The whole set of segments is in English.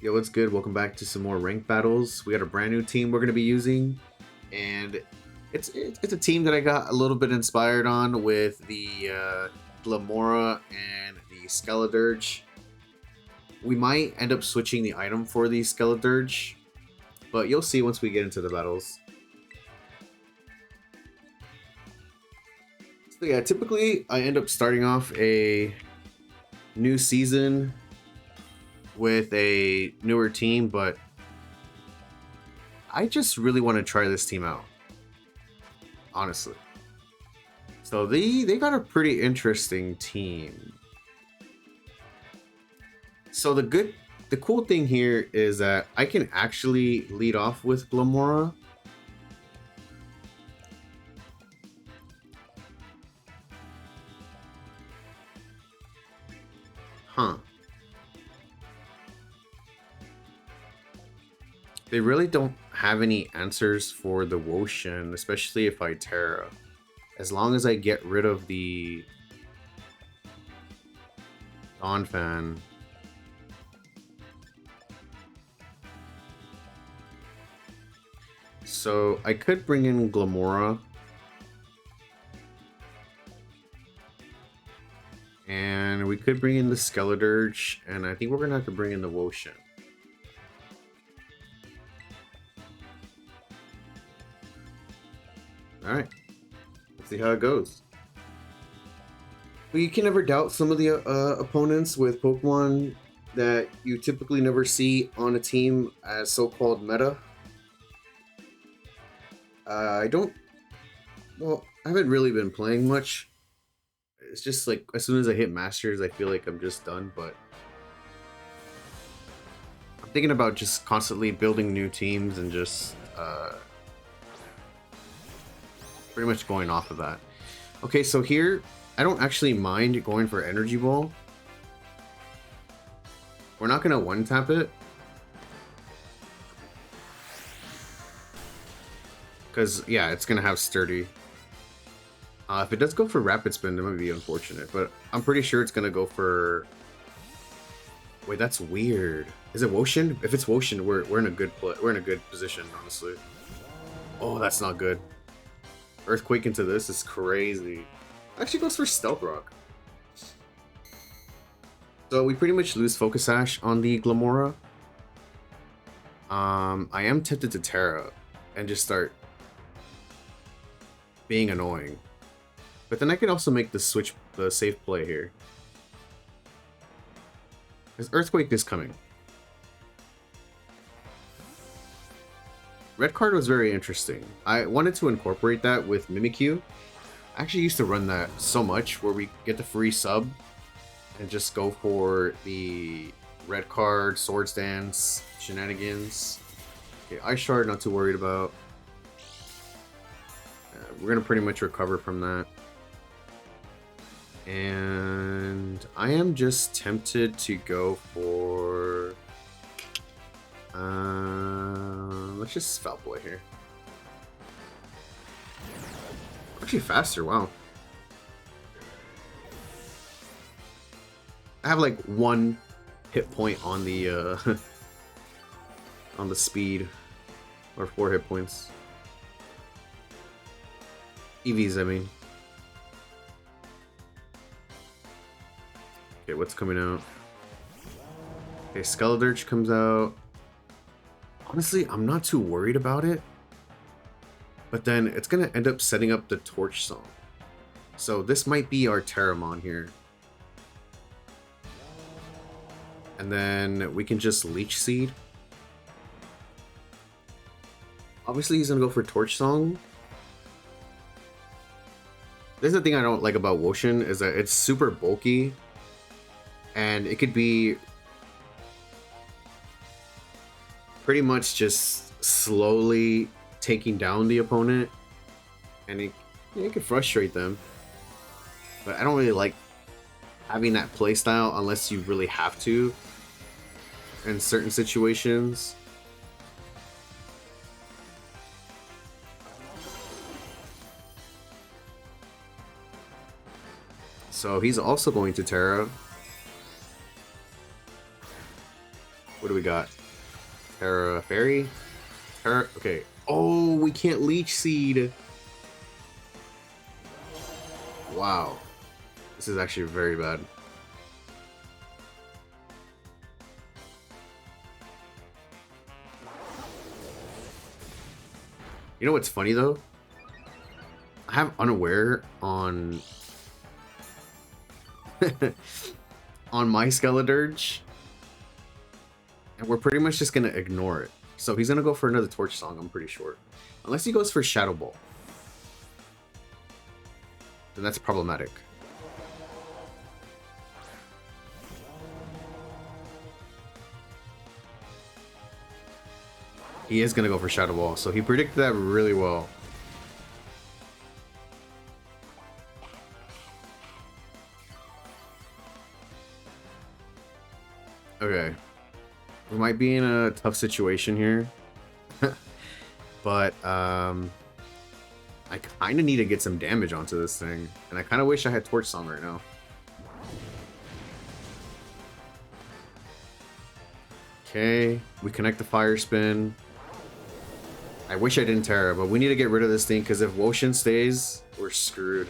Yo, what's good? Welcome back to some more ranked battles. We got a brand new team we're going to be using, and it's a team that I got a little bit inspired on with the Glamora and the Skeledirge. We might end up switching the item for the Skeledirge, but you'll see once we get into the battles. So yeah, typically I end up starting off a new season with a newer team, but I just really want to try this team out, honestly. So they got a pretty interesting team. So the cool thing here is that I can actually lead off with Glamora. Huh. They really don't have any answers for the Woshin, especially if I Terra. As long as I get rid of the Donphan. So I could bring in Glamora. And we could bring in the Skeledirge, and I think we're gonna have to bring in the Woshin. Alright. Let's see how it goes. But you can never doubt some of the opponents with Pokemon that you typically never see on a team as so-called meta. I haven't really been playing much. It's just like, as soon as I hit Masters, I feel like I'm just done, but I'm thinking about just constantly building new teams and just pretty much going off of that. Okay, so here, I don't actually mind going for Energy Ball. We're not gonna one-tap it, because, yeah, it's gonna have Sturdy. If it does go for Rapid Spin, that might be unfortunate, but I'm pretty sure it's gonna go for... Wait, that's weird. Is it Woshin? If it's Woshin, we're in a good we're in a good position, honestly. Oh, that's not good. Earthquake into this is crazy. Actually goes for Stealth Rock. So we pretty much lose Focus Sash on the Glamora. I am tempted to Terra and just start being annoying. But then I could also make the safe play here. Because Earthquake is coming. Red card was very interesting. I wanted to incorporate that with Mimikyu. I actually used to run that so much where we get the free sub and just go for the red card, Swords Dance, shenanigans. Okay, Ice Shard, not too worried about. We're going to pretty much recover from that. And I am just tempted to go for... let's just Foul Play here. Actually faster, wow. I have like 1 hit point on the on the speed, or 4 hit points. EVs, I mean. Okay, what's coming out? Okay, Skeledirge comes out. Honestly, I'm not too worried about it. But then it's going to end up setting up the Torch Song. So this might be our Terramon here. And then we can just Leech Seed. Obviously, he's going to go for Torch Song. This is the thing I don't like about Woshin, is that it's super bulky. And it could be pretty much just slowly taking down the opponent, and it can frustrate them. But I don't really like having that playstyle unless you really have to in certain situations. So he's also going to Terra. What do we got? Terra Fairy? Terra. Okay. Oh, we can't Leech Seed. Wow. This is actually very bad. You know what's funny though? I have Unaware on on my Skeledirge, and we're pretty much just gonna ignore it. So he's gonna go for another Torch Song, I'm pretty sure. Unless he goes for Shadow Ball. Then that's problematic. He is gonna go for Shadow Ball, so he predicted that really well. Okay. We might be in a tough situation here. But, I kind of need to get some damage onto this thing. And I kind of wish I had Torch Song right now. Okay, we connect the Fire Spin. I wish I didn't Terra, but we need to get rid of this thing because if Woshin stays, we're screwed.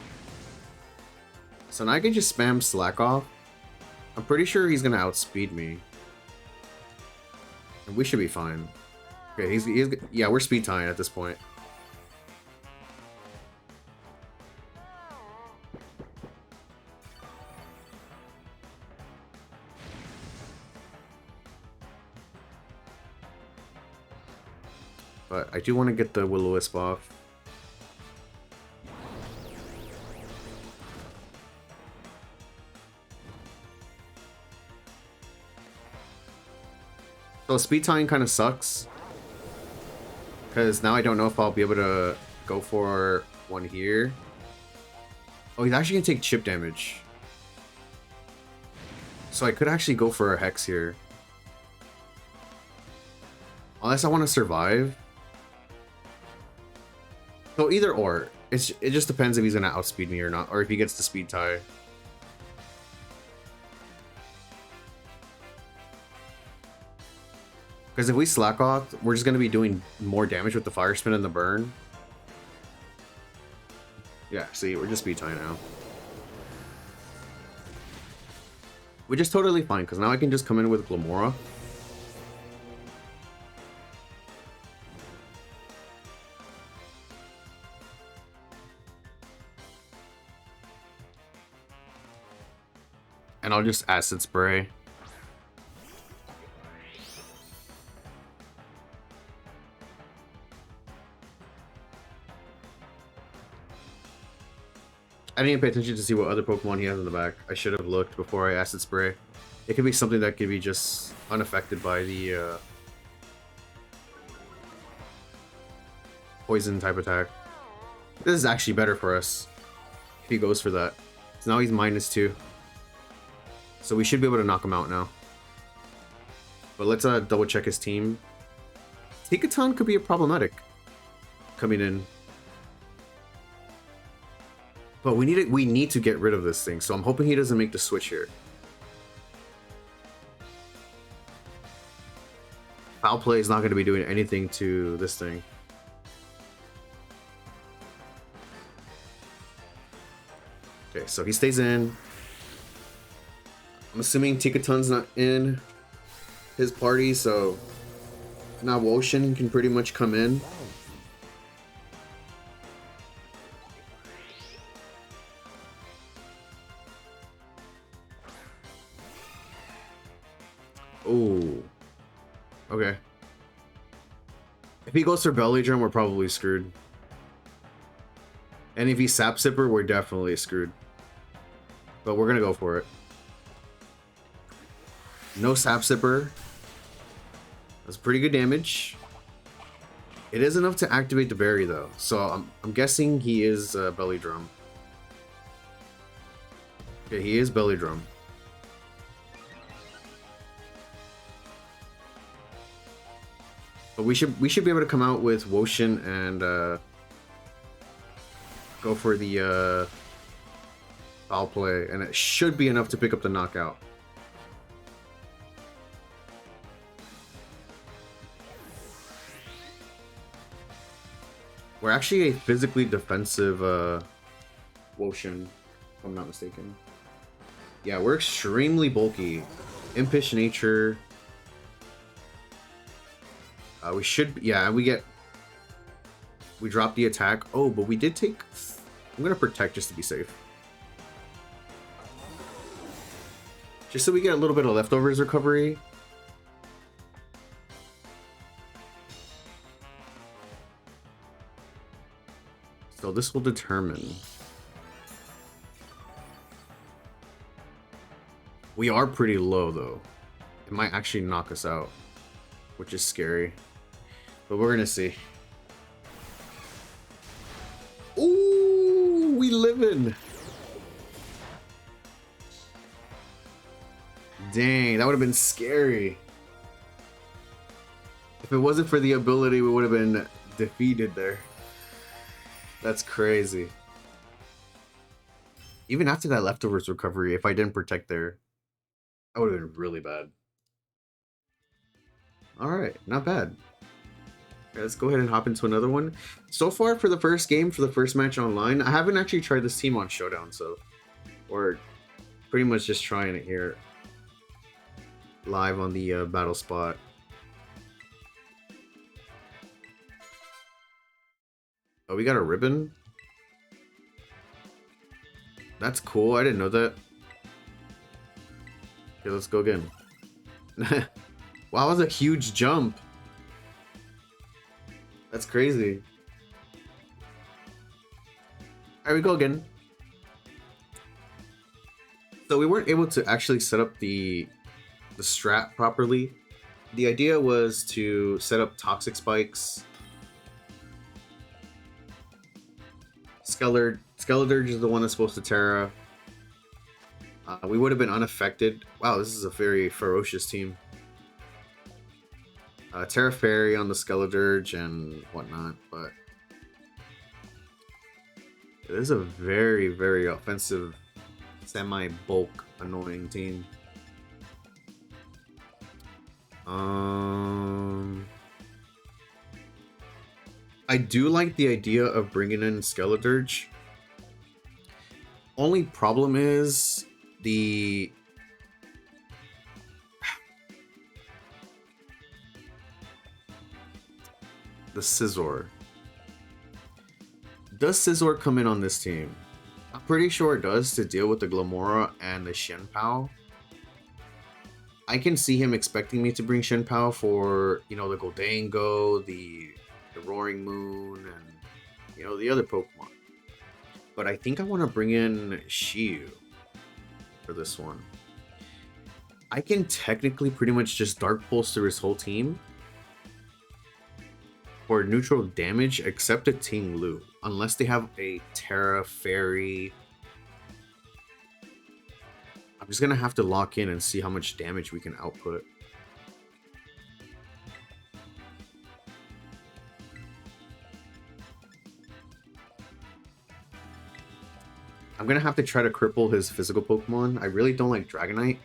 So now I can just spam Slack Off. I'm pretty sure he's gonna outspeed me. And we should be fine. Okay, yeah, we're speed tying at this point. But I do want to get the Will-O-Wisp off. So speed tying kind of sucks. Because now I don't know if I'll be able to go for one here. Oh, he's actually going to take chip damage. So I could actually go for a Hex here. Unless I want to survive. So either or. It just depends if he's going to outspeed me or not. Or if he gets the speed tie. Because if we slack off, we're just going to be doing more damage with the Fire Spin and the burn. Yeah, see, we're just speed tying now. Which is totally fine, because now I can just come in with Glamora. And I'll just Acid Spray. I didn't even pay attention to see what other Pokemon he has in the back. I should have looked before I Acid Spray. It could be something that could be just unaffected by the poison type attack. This is actually better for us if he goes for that. So now he's -2. So we should be able to knock him out now. But let's double check his team. Tikaton could be a problematic coming in. But we need to get rid of this thing, so I'm hoping he doesn't make the switch here. Foul Play is not going to be doing anything to this thing. Okay, so he stays in. I'm assuming Tikaton's not in his party, so now Woshin can pretty much come in. Oh, okay. If he goes for Belly Drum, we're probably screwed. And if he's Sap Sipper, we're definitely screwed. But we're gonna go for it. No Sap Sipper. That's pretty good damage. It is enough to activate the berry though, so I'm guessing he is Belly Drum. Okay, he is Belly Drum. But we should be able to come out with Woshin and go for the Foul Play, and it should be enough to pick up the knockout. We're actually a physically defensive Wotion, if I'm not mistaken. Yeah, we're extremely bulky. Impish nature. We should, yeah, we drop the attack. Oh, but we did take, I'm gonna protect just to be safe. Just so we get a little bit of leftovers recovery. So this will determine. We are pretty low though. It might actually knock us out, which is scary. But we're gonna see. Ooh, we living. Dang, that would have been scary. If it wasn't for the ability, we would have been defeated there. That's crazy. Even after that leftovers recovery, if I didn't protect there, that would have been really bad. Alright, not bad. Let's go ahead and hop into another one. So far for the first game, for the first match online, I haven't actually tried this team on Showdown, so we're pretty much just trying it here live on the battle spot. Oh, we got a ribbon? That's cool, I didn't know that. Okay, let's go again. Wow, that was a huge jump. That's crazy. Alright, we go again. So we weren't able to actually set up the strat properly. The idea was to set up toxic spikes. Skeleturge is the one that's supposed to Terra. We would have been unaffected. Wow, this is a very ferocious team. Terra Fairy on the Skeleturge and whatnot, but it is a very, very offensive, semi-bulk, annoying team. I do like the idea of bringing in Skeleturge. Only problem is the Scizor. Does Scizor come in on this team? I'm pretty sure it does to deal with the Glamora and the Shenpao. I can see him expecting me to bring Shenpao for, you know, the Goldango, the Roaring Moon, and, you know, the other Pokemon. But I think I want to bring in Shiyu for this one. I can technically pretty much just Dark Pulse through his whole team for neutral damage, except a Ting Lu, unless they have a Terra Fairy. I'm just gonna have to lock in and see how much damage we can output. I'm gonna have to try to cripple his physical Pokemon. I really don't like Dragonite.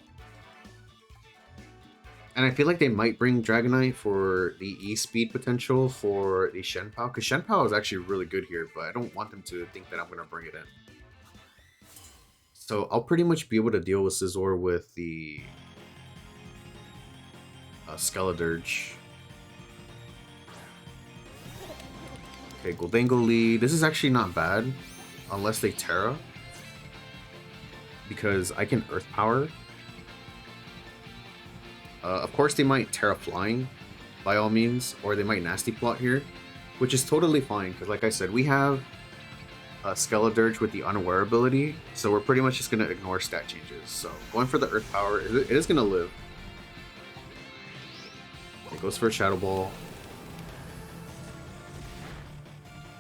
And I feel like they might bring Dragonite for the E-Speed potential for the Shenpao, because Shenpao is actually really good here, but I don't want them to think that I'm gonna bring it in. So I'll pretty much be able to deal with Scizor with the Skeleturge. Okay, Goldango lead. This is actually not bad, unless they Terra, because I can Earth Power. Of course, they might Terra Flying, by all means, or they might Nasty Plot here, which is totally fine, because like I said, we have Skeleturge with the Unaware ability, so we're pretty much just going to ignore stat changes. So going for the Earth Power, it is going to live. It goes for a Shadow Ball.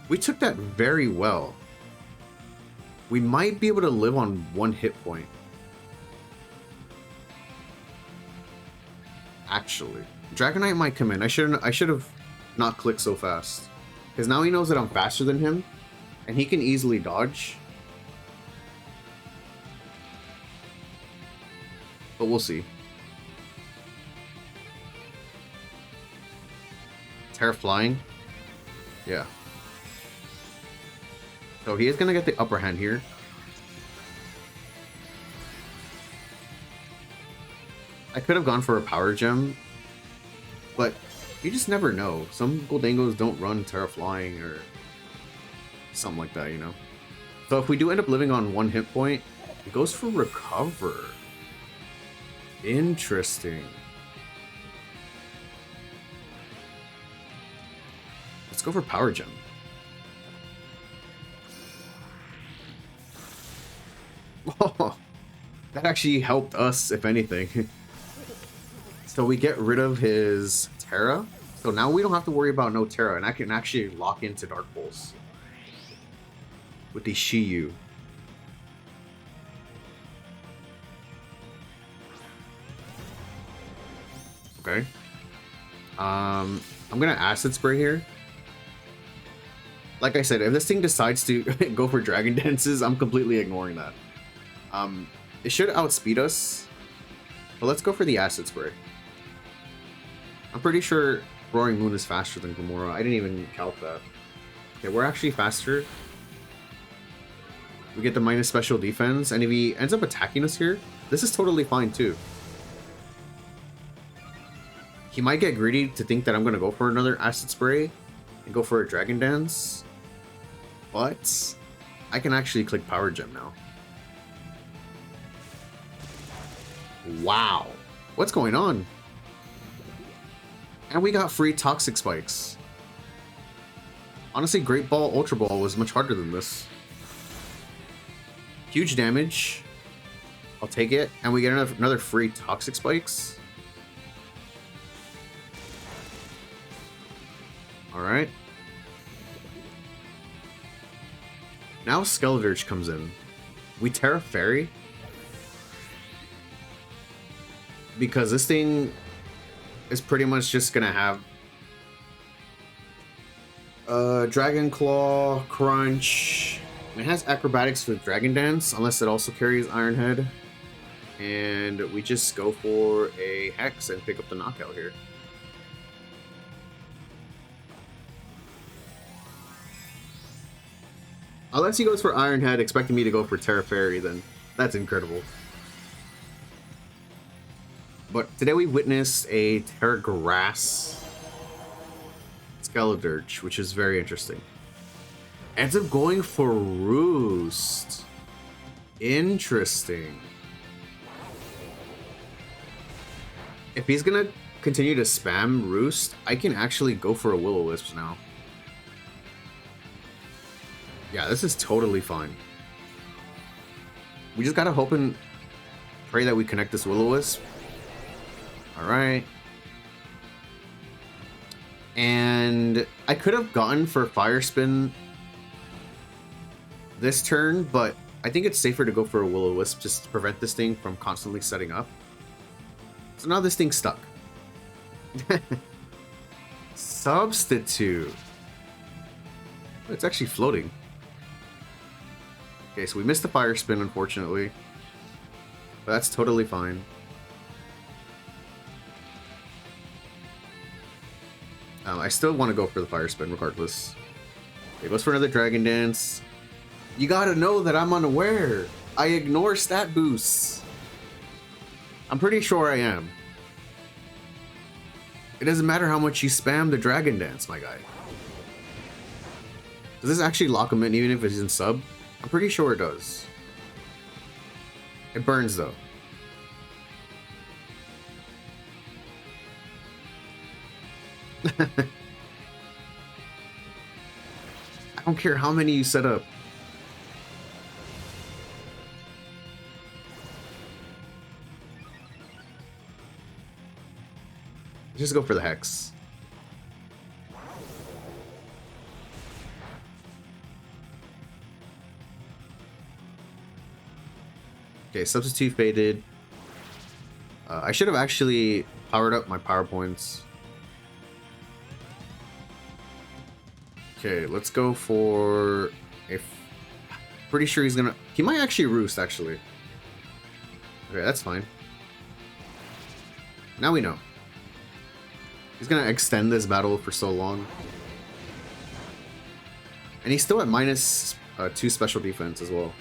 We took that very well. We might be able to live on 1 hit point. Actually, Dragonite might come in. I should have not clicked so fast, because now he knows that I'm faster than him, and he can easily dodge. But we'll see. Terra Flying, yeah. So he is gonna get the upper hand here. I could have gone for a power gem, but you just never know. Some Goldangos don't run Terra Flying or something like that, you know? So if we do end up living on 1 hit point, it goes for recover. Interesting. Let's go for power gem. Oh, that actually helped us, if anything. So we get rid of his Terra. So now we don't have to worry about no Terra, and I can actually lock into Dark Pulse with the Shiyu. Okay. I'm gonna Acid Spray here. Like I said, if this thing decides to go for Dragon Dances, I'm completely ignoring that. It should outspeed us, but let's go for the Acid Spray. I'm pretty sure Roaring Moon is faster than Gamora. I didn't even count that. Okay, we're actually faster. We get the minus special defense, and if he ends up attacking us here, this is totally fine too. He might get greedy to think that I'm going to go for another Acid Spray and go for a Dragon Dance, but I can actually click Power Gem now. Wow, what's going on? And we got free Toxic Spikes. Honestly, Great Ball, Ultra Ball was much harder than this. Huge damage. I'll take it. And we get another free Toxic Spikes. Alright. Now Skeledirge comes in. We Terra Fairy. Because this thing is pretty much just gonna have Dragon Claw, Crunch. It has Acrobatics with Dragon Dance, unless it also carries Iron Head. And we just go for a Hex and pick up the knockout here. Unless he goes for Iron Head, expecting me to go for Terra Fairy, then that's incredible. But today we witnessed a Terra Grass Skeledirge, which is very interesting. Ends up going for Roost. Interesting. If he's gonna continue to spam Roost, I can actually go for a Will-O-Wisp now. Yeah, this is totally fine. We just gotta hope and pray that we connect this Will-O-Wisp. Alright. And I could have gone for Fire Spin this turn, but I think it's safer to go for a Will-O-Wisp just to prevent this thing from constantly setting up. So now this thing's stuck. Substitute. It's actually floating. Okay, so we missed the Fire Spin, unfortunately. But that's totally fine. I still want to go for the Fire Spin regardless. Okay, goes for another Dragon Dance. You gotta know that I'm unaware. I ignore stat boosts. I'm pretty sure I am. It doesn't matter how much you spam the Dragon Dance, my guy. Does this actually lock him in even if it's in sub? I'm pretty sure it does. It burns though. I don't care how many you set up. Just go for the Hex. Okay, substitute faded. I should have actually powered up my power points. Okay, let's go for a... Pretty sure he's gonna... He might actually Roost, actually. Okay, that's fine. Now we know. He's gonna extend this battle for so long. And he's still at minus 2 special defense as well.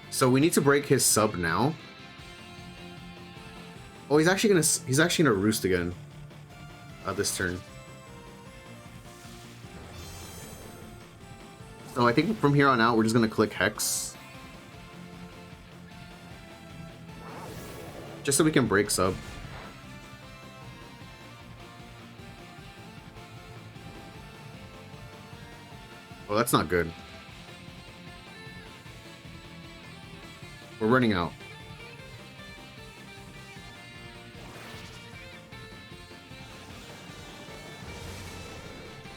So we need to break his sub now. Oh, he's actually gonna roost again. This turn. So I think from here on out, we're just gonna click Hex. Just so we can break sub. Oh, that's not good. We're running out.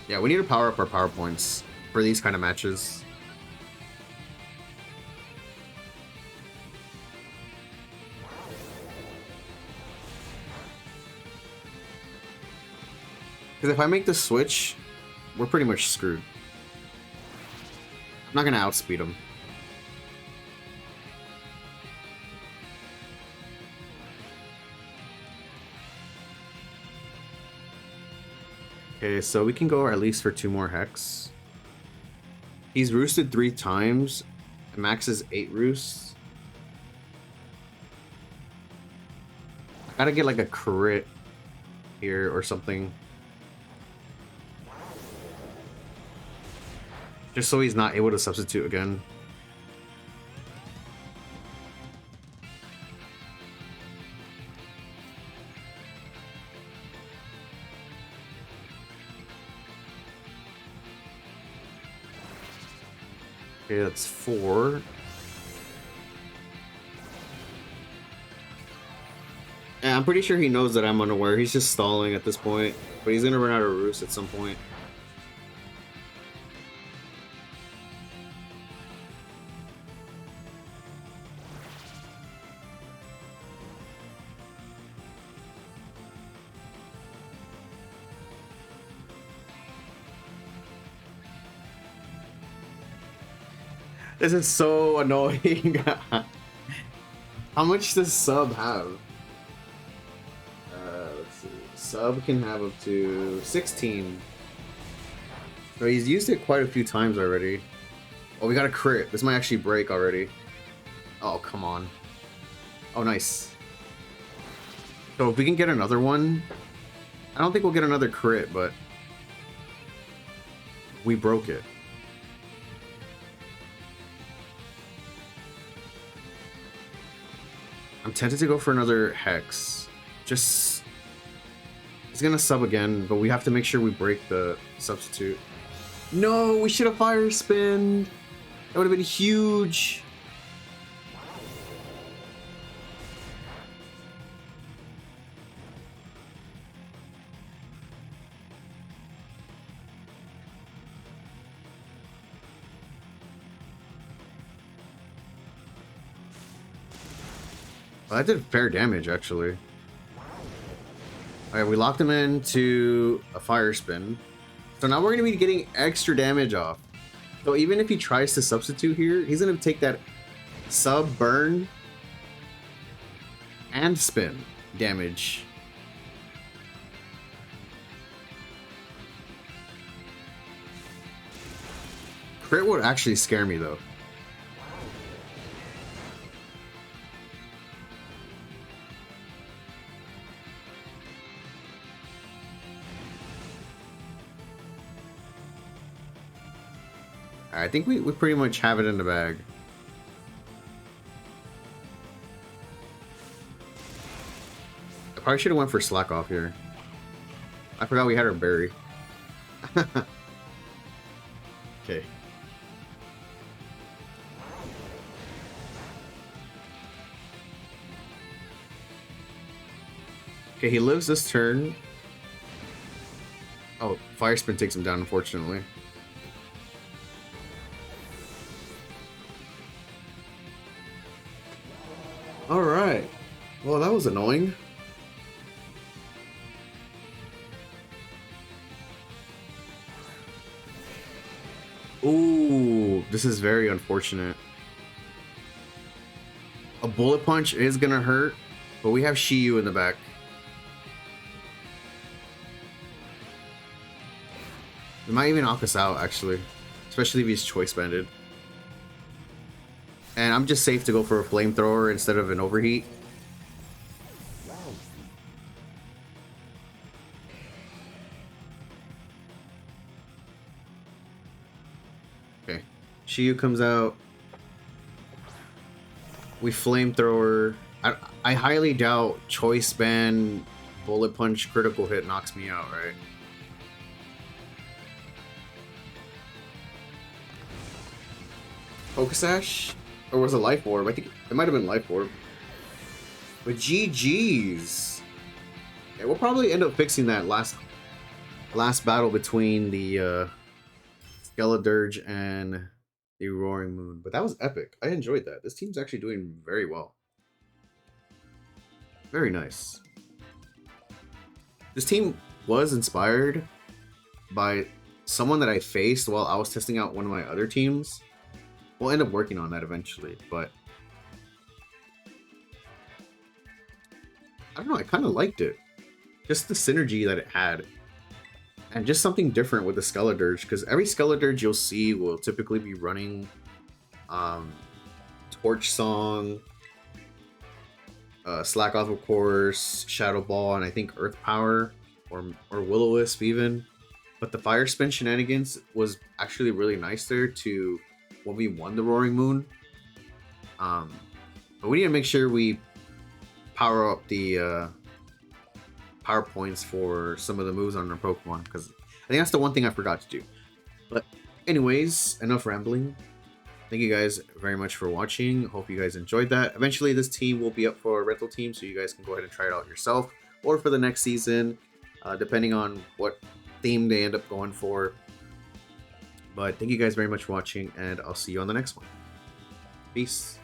Yeah, we need to power up our power points for these kind of matches. Because if I make the switch, we're pretty much screwed. I'm not gonna outspeed him. Okay, so we can go at least for 2 more Hex. He's roosted 3 times. The max is 8 roosts. I gotta get like a crit here or something. Just so he's not able to substitute again. Okay, that's 4. And I'm pretty sure he knows that I'm unaware. He's just stalling at this point. But he's gonna run out of roost at some point. This is so annoying. How much does sub have? Let's see. Sub can have up to 16. So he's used it quite a few times already. Oh, we got a crit. This might actually break already. Oh, come on. Oh, nice. So if we can get another one, I don't think we'll get another crit, but we broke it. I'm tempted to go for another Hex. Just... He's gonna sub again, but we have to make sure we break the substitute. No, we should have fire spin. That would have been huge. Well, that did fair damage, actually. Alright, we locked him into a fire spin. So now we're going to be getting extra damage off. So even if he tries to substitute here, he's going to take that sub, burn, and spin damage. Crit would actually scare me, though. I think we pretty much have it in the bag. I probably should have went for slack off here. I forgot we had our berry. Okay. Okay, he lives this turn. Oh, fire spin takes him down, unfortunately. Alright. Well, that was annoying. Ooh, this is very unfortunate. A bullet punch is gonna hurt, but we have Shiyu in the back. It might even knock us out, actually. Especially if he's choice banded. And I'm just safe to go for a flamethrower instead of an overheat. Okay. Shiyu comes out. We flamethrower. I highly doubt choice band bullet punch critical hit knocks me out, right? Focus Sash? Or was it Life Orb? I think it might have been Life Orb. But GG's. Yeah, we'll probably end up fixing that last battle between the Skeledirge and the Roaring Moon. But that was epic. I enjoyed that. This team's actually doing very well. Very nice. This team was inspired by someone that I faced while I was testing out one of my other teams. We'll end up working on that eventually, but I don't know, I kind of liked it. Just the synergy that it had. And just something different with the Skeledirge, because every Skeledirge you'll see will typically be running Torch Song, Slack Off of course, Shadow Ball, and I think Earth Power or Will-O-Wisp even. But the Fire Spin shenanigans was actually really nice there to when we won the Roaring Moon. But we need to make sure we power up the power points for some of the moves on our Pokemon, because I think that's the one thing I forgot to do. But anyways, enough rambling. Thank you guys very much for watching. Hope you guys enjoyed that. Eventually this team will be up for a rental team, so you guys can go ahead and try it out yourself, or for the next season, depending on what theme they end up going for. But thank you guys very much for watching, and I'll see you on the next one. Peace.